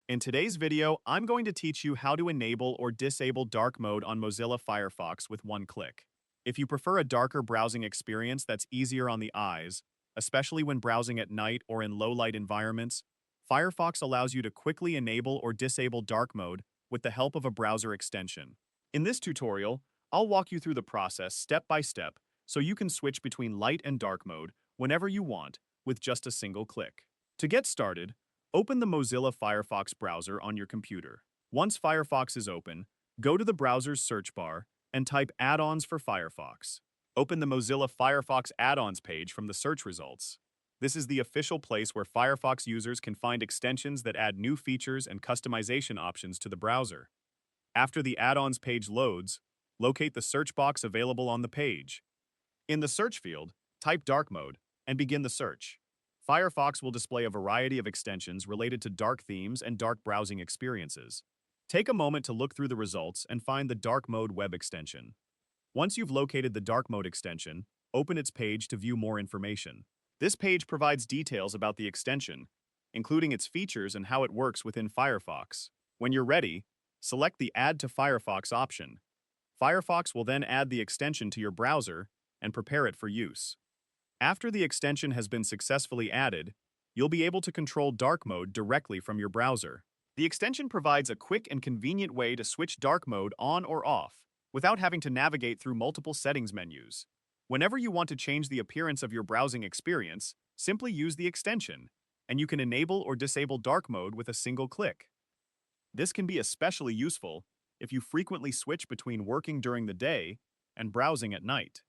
In today's video, I'm going to teach you how to enable or disable dark mode on Mozilla Firefox with one click. If you prefer a darker browsing experience that's easier on the eyes, especially when browsing at night or in low-light environments, Firefox allows you to quickly enable or disable dark mode with the help of a browser extension. In this tutorial, I'll walk you through the process step by step so you can switch between light and dark mode whenever you want with just a single click. To get started, open the Mozilla Firefox browser on your computer. Once Firefox is open, go to the browser's search bar and type Add-ons for Firefox. Open the Mozilla Firefox Add-ons page from the search results. This is the official place where Firefox users can find extensions that add new features and customization options to the browser. After the Add-ons page loads, locate the search box available on the page. In the search field, type dark mode and begin the search. Firefox will display a variety of extensions related to dark themes and dark browsing experiences. Take a moment to look through the results and find the dark mode web extension. Once you've located the dark mode extension, open its page to view more information. This page provides details about the extension, including its features and how it works within Firefox. When you're ready, select the Add to Firefox option. Firefox will then add the extension to your browser and prepare it for use. After the extension has been successfully added, you'll be able to control dark mode directly from your browser. The extension provides a quick and convenient way to switch dark mode on or off without having to navigate through multiple settings menus. Whenever you want to change the appearance of your browsing experience, simply use the extension, and you can enable or disable dark mode with a single click. This can be especially useful if you frequently switch between working during the day and browsing at night.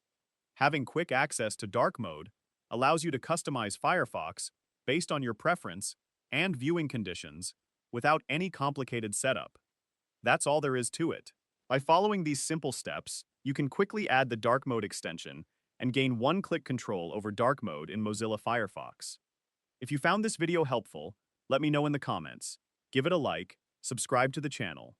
Having quick access to dark mode allows you to customize Firefox based on your preference and viewing conditions without any complicated setup. That's all there is to it. By following these simple steps, you can quickly add the dark mode extension and gain one-click control over dark mode in Mozilla Firefox. If you found this video helpful, let me know in the comments. Give it a like, subscribe to the channel.